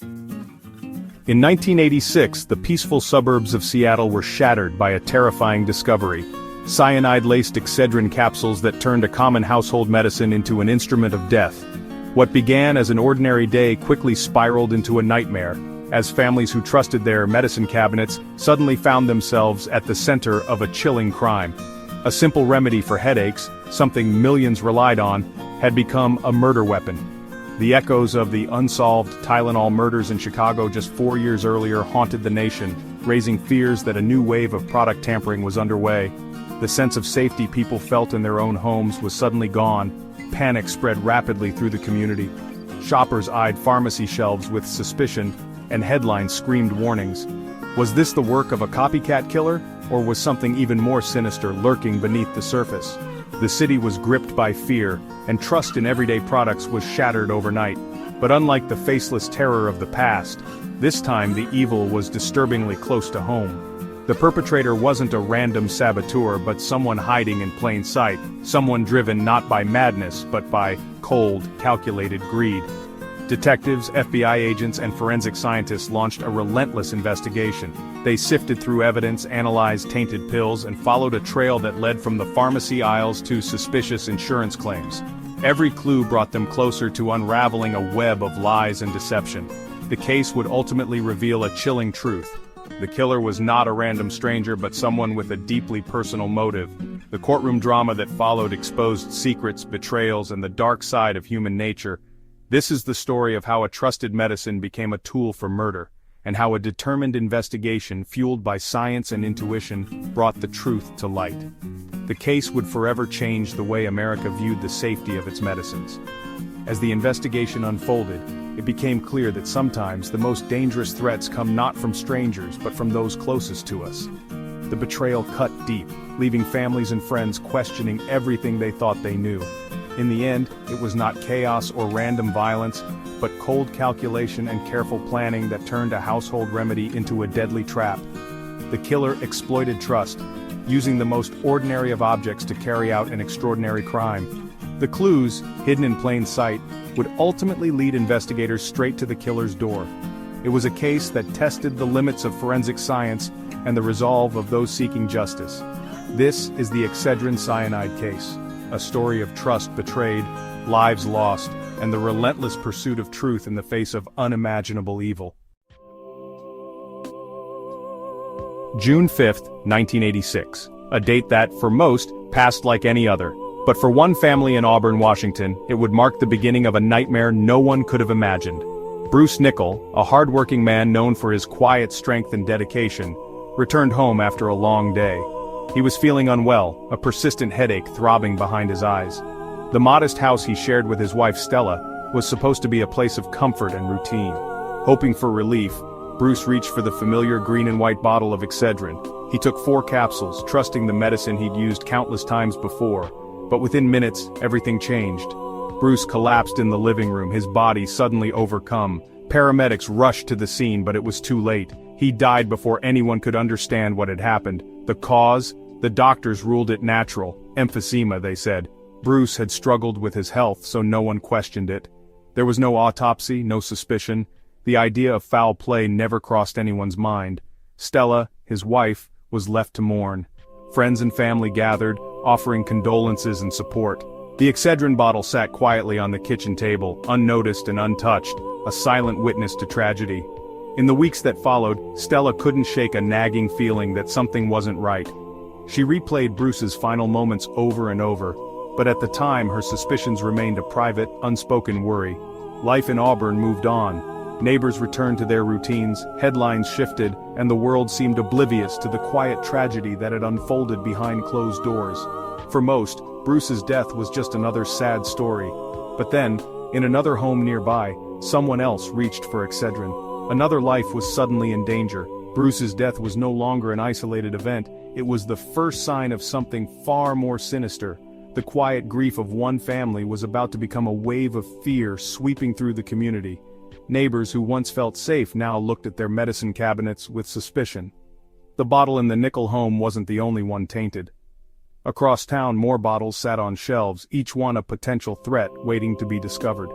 In 1986, the peaceful suburbs of Seattle were shattered by a terrifying discovery: cyanide-laced Excedrin capsules that turned a common household medicine into an instrument of death. What began as an ordinary day quickly spiraled into a nightmare, as families who trusted their medicine cabinets suddenly found themselves at the center of a chilling crime. A simple remedy for headaches, something millions relied on, had become a murder weapon. The echoes of the unsolved Tylenol murders in Chicago just 4 years earlier haunted the nation, raising fears that a new wave of product tampering was underway. The sense of safety people felt in their own homes was suddenly gone. Panic spread rapidly through the community. Shoppers eyed pharmacy shelves with suspicion, and headlines screamed warnings. Was this the work of a copycat killer, or was something even more sinister lurking beneath the surface? The city was gripped by fear, and trust in everyday products was shattered overnight. But unlike the faceless terror of the past, this time the evil was disturbingly close to home. The perpetrator wasn't a random saboteur but someone hiding in plain sight, someone driven not by madness but by cold, calculated greed. Detectives, FBI agents, and forensic scientists launched a relentless investigation. They sifted through evidence, analyzed tainted pills, and followed a trail that led from the pharmacy aisles to suspicious insurance claims. Every clue brought them closer to unraveling a web of lies and deception. The case would ultimately reveal a chilling truth. The killer was not a random stranger but someone with a deeply personal motive. The courtroom drama that followed exposed secrets, betrayals, and the dark side of human nature. This is the story of how a trusted medicine became a tool for murder, and how a determined investigation fueled by science and intuition brought the truth to light. The case would forever change the way America viewed the safety of its medicines. As the investigation unfolded, it became clear that sometimes the most dangerous threats come not from strangers but from those closest to us. The betrayal cut deep, leaving families and friends questioning everything they thought they knew. In the end, it was not chaos or random violence, but cold calculation and careful planning that turned a household remedy into a deadly trap. The killer exploited trust, using the most ordinary of objects to carry out an extraordinary crime. The clues, hidden in plain sight, would ultimately lead investigators straight to the killer's door. It was a case that tested the limits of forensic science and the resolve of those seeking justice. This is the Excedrin cyanide case, a story of trust betrayed, lives lost, and the relentless pursuit of truth in the face of unimaginable evil. June 5, 1986. A date that, for most, passed like any other. But for one family in Auburn, Washington, it would mark the beginning of a nightmare no one could have imagined. Bruce Nickel, a hard-working man known for his quiet strength and dedication, returned home after a long day. He was feeling unwell, a persistent headache throbbing behind his eyes. The modest house he shared with his wife Stella was supposed to be a place of comfort and routine. Hoping for relief, Bruce reached for the familiar green and white bottle of Excedrin. He took 4 capsules, trusting the medicine he'd used countless times before. But within minutes, everything changed. Bruce collapsed in the living room, his body suddenly overcome. Paramedics rushed to the scene, but it was too late. He died before anyone could understand what had happened. The cause? The doctors ruled it natural. Emphysema, they said. Bruce had struggled with his health, so no one questioned it. There was no autopsy, no suspicion. The idea of foul play never crossed anyone's mind. Stella, his wife, was left to mourn. Friends and family gathered, offering condolences and support. The Excedrin bottle sat quietly on the kitchen table, unnoticed and untouched, a silent witness to tragedy. In the weeks that followed, Stella couldn't shake a nagging feeling that something wasn't right. She replayed Bruce's final moments over and over, but at the time her suspicions remained a private, unspoken worry. Life in Auburn moved on. Neighbors returned to their routines, headlines shifted, and the world seemed oblivious to the quiet tragedy that had unfolded behind closed doors. For most, Bruce's death was just another sad story. But then, in another home nearby, someone else reached for Excedrin. Another life was suddenly in danger. Bruce's death was no longer an isolated event, it was the first sign of something far more sinister. The quiet grief of one family was about to become a wave of fear sweeping through the community. Neighbors who once felt safe now looked at their medicine cabinets with suspicion. The bottle in the Nickel home wasn't the only one tainted. Across town, more bottles sat on shelves, each one a potential threat waiting to be discovered.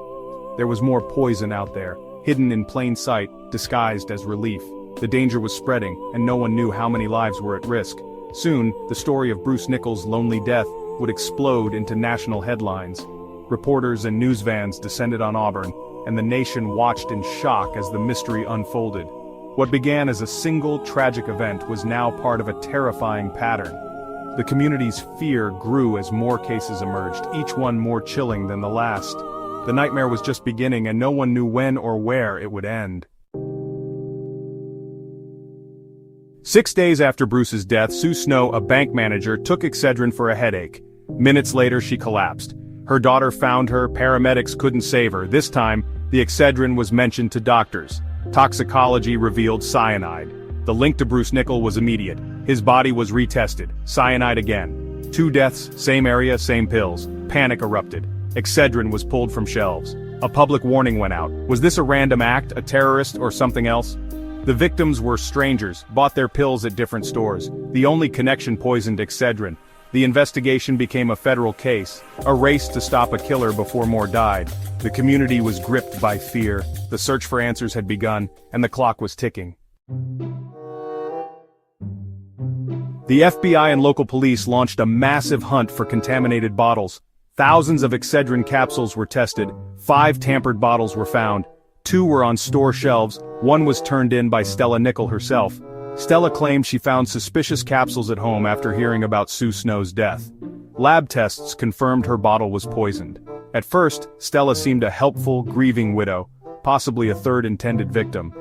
There was more poison out there, hidden in plain sight, disguised as relief. The danger was spreading, and no one knew how many lives were at risk. Soon, the story of Bruce Nichols' lonely death would explode into national headlines. Reporters and news vans descended on Auburn, and the nation watched in shock as the mystery unfolded. What began as a single tragic event was now part of a terrifying pattern. The community's fear grew as more cases emerged, each one more chilling than the last. The nightmare was just beginning, and no one knew when or where it would end. 6 days after Bruce's death, Sue Snow, a bank manager, took Excedrin for a headache. Minutes later, she collapsed. Her daughter found her, paramedics couldn't save her. This time, the Excedrin was mentioned to doctors. Toxicology revealed cyanide. The link to Bruce Nichols was immediate. His body was retested. Cyanide again. 2 deaths, same area, same pills. Panic erupted. Excedrin was pulled from shelves. A public warning went out. Was this a random act, a terrorist, or something else? The victims were strangers, bought their pills at different stores. The only connection poisoned Excedrin. The investigation became a federal case, a race to stop a killer before more died. The community was gripped by fear. The search for answers had begun, and the clock was ticking. The FBI and local police launched a massive hunt for contaminated bottles. Thousands of Excedrin capsules were tested. 5 tampered bottles were found. 2 were on store shelves. 1 was turned in by Stella Nichols herself. Stella claimed she found suspicious capsules at home after hearing about Sue Snow's death. Lab tests confirmed her bottle was poisoned. At first, Stella seemed a helpful, grieving widow, possibly a third intended victim.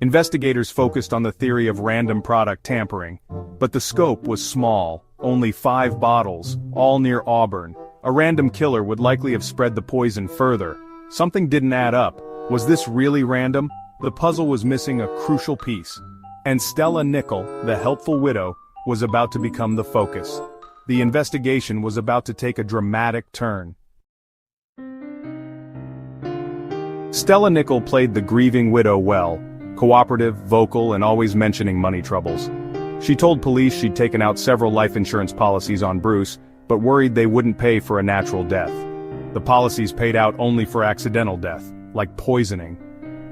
Investigators focused on the theory of random product tampering. But the scope was small, only 5 bottles, all near Auburn. A random killer would likely have spread the poison further. Something didn't add up. Was this really random? The puzzle was missing a crucial piece. And Stella Nichols, the helpful widow, was about to become the focus. The investigation was about to take a dramatic turn. Stella Nichols played the grieving widow well, cooperative, vocal, and always mentioning money troubles. She told police she'd taken out several life insurance policies on Bruce, but worried they wouldn't pay for a natural death. The policies paid out only for accidental death, like poisoning.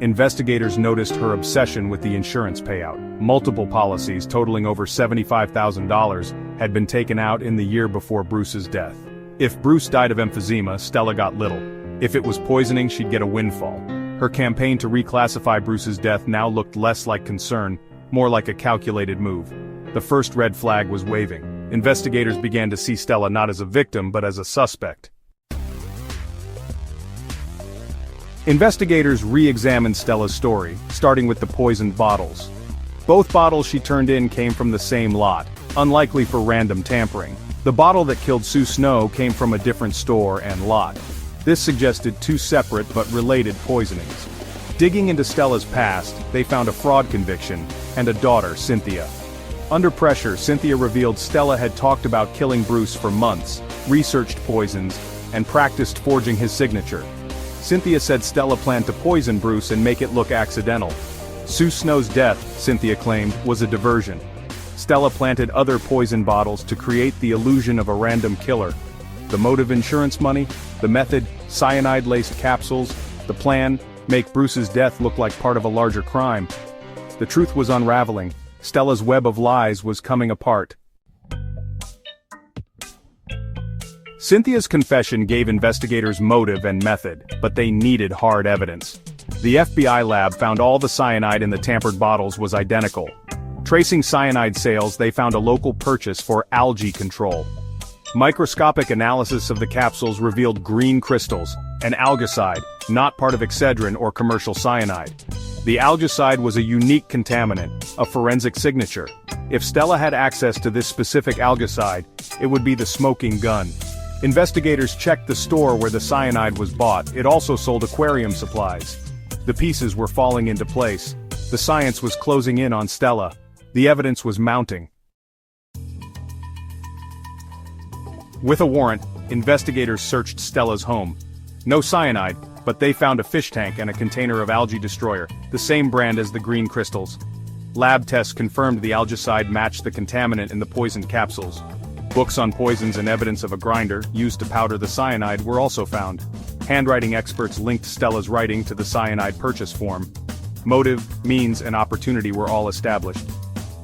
Investigators noticed her obsession with the insurance payout. Multiple policies totaling over $75,000 had been taken out in the year before Bruce's death. If Bruce died of emphysema, Stella got little. If it was poisoning, she'd get a windfall. Her campaign to reclassify Bruce's death now looked less like concern, more like a calculated move. The first red flag was waving. Investigators began to see Stella not as a victim but as a suspect. Investigators re-examined Stella's story, starting with the poisoned bottles. Both bottles she turned in came from the same lot, unlikely for random tampering. The bottle that killed Sue Snow came from a different store and lot. This suggested 2 separate but related poisonings. Digging into Stella's past, they found a fraud conviction and a daughter, Cynthia. Under pressure, Cynthia revealed Stella had talked about killing Bruce for months, researched poisons, and practiced forging his signature. Cynthia said Stella planned to poison Bruce and make it look accidental. Sue Snow's death, Cynthia claimed, was a diversion. Stella planted other poison bottles to create the illusion of a random killer. The motive, insurance money; the method, cyanide-laced capsules; the plan, make Bruce's death look like part of a larger crime. The truth was unraveling. Stella's web of lies was coming apart. Cynthia's confession gave investigators motive and method, but they needed hard evidence. The FBI lab found all the cyanide in the tampered bottles was identical. Tracing cyanide sales, they found a local purchase for algae control. Microscopic analysis of the capsules revealed green crystals, an algicide, not part of Excedrin or commercial cyanide. The algicide was a unique contaminant, a forensic signature. If Stella had access to this specific algicide, it would be the smoking gun. Investigators checked the store where the cyanide was bought. It also sold aquarium supplies. The pieces were falling into place. The science was closing in on Stella. The evidence was mounting. With a warrant, investigators searched Stella's home. No cyanide, but they found a fish tank and a container of algae destroyer, the same brand as the green crystals. Lab tests confirmed the algicide matched the contaminant in the poisoned capsules. Books on poisons and evidence of a grinder, used to powder the cyanide, were also found. Handwriting experts linked Stella's writing to the cyanide purchase form. Motive, means, and opportunity were all established.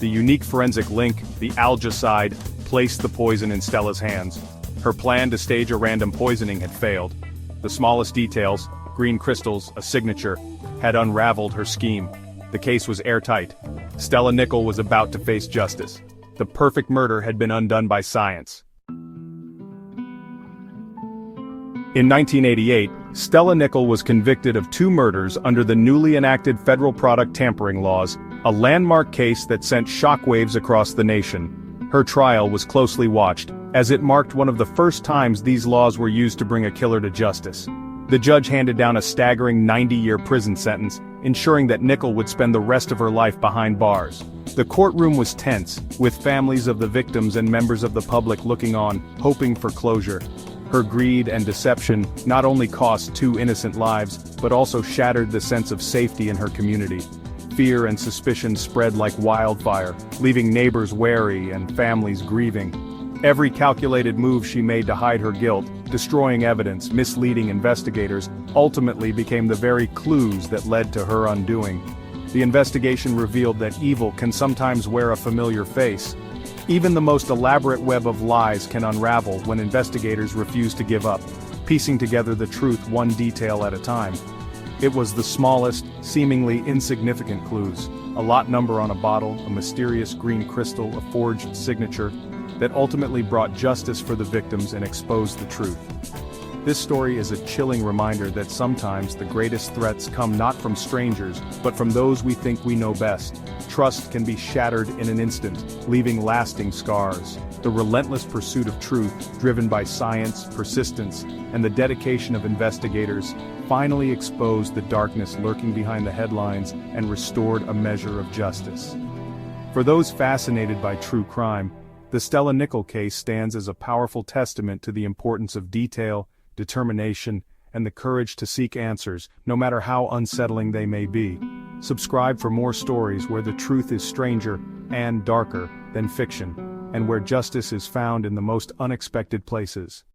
The unique forensic link, the algicide, placed the poison in Stella's hands. Her plan to stage a random poisoning had failed. The smallest details, green crystals, a signature, had unraveled her scheme. The case was airtight. Stella Nickell was about to face justice. The perfect murder had been undone by science. In 1988, Stella Nickell was convicted of 2 murders under the newly enacted federal product tampering laws, a landmark case that sent shockwaves across the nation. Her trial was closely watched, as it marked one of the first times these laws were used to bring a killer to justice. The judge handed down a staggering 90-year prison sentence, ensuring that Nickell would spend the rest of her life behind bars. The courtroom was tense, with families of the victims and members of the public looking on, hoping for closure. Her greed and deception not only cost 2 innocent lives, but also shattered the sense of safety in her community. Fear and suspicion spread like wildfire, leaving neighbors wary and families grieving. Every calculated move she made to hide her guilt, destroying evidence, misleading investigators, ultimately became the very clues that led to her undoing. The investigation revealed that evil can sometimes wear a familiar face. Even the most elaborate web of lies can unravel when investigators refuse to give up, piecing together the truth one detail at a time. It was the smallest, seemingly insignificant clues, a lot number on a bottle, a mysterious green crystal, a forged signature, that ultimately brought justice for the victims and exposed the truth. This story is a chilling reminder that sometimes the greatest threats come not from strangers, but from those we think we know best. Trust can be shattered in an instant, leaving lasting scars. The relentless pursuit of truth, driven by science, persistence, and the dedication of investigators, finally exposed the darkness lurking behind the headlines and restored a measure of justice. For those fascinated by true crime, the Stella Nickell case stands as a powerful testament to the importance of detail, determination, and the courage to seek answers, no matter how unsettling they may be. Subscribe for more stories where the truth is stranger and darker than fiction, and where justice is found in the most unexpected places.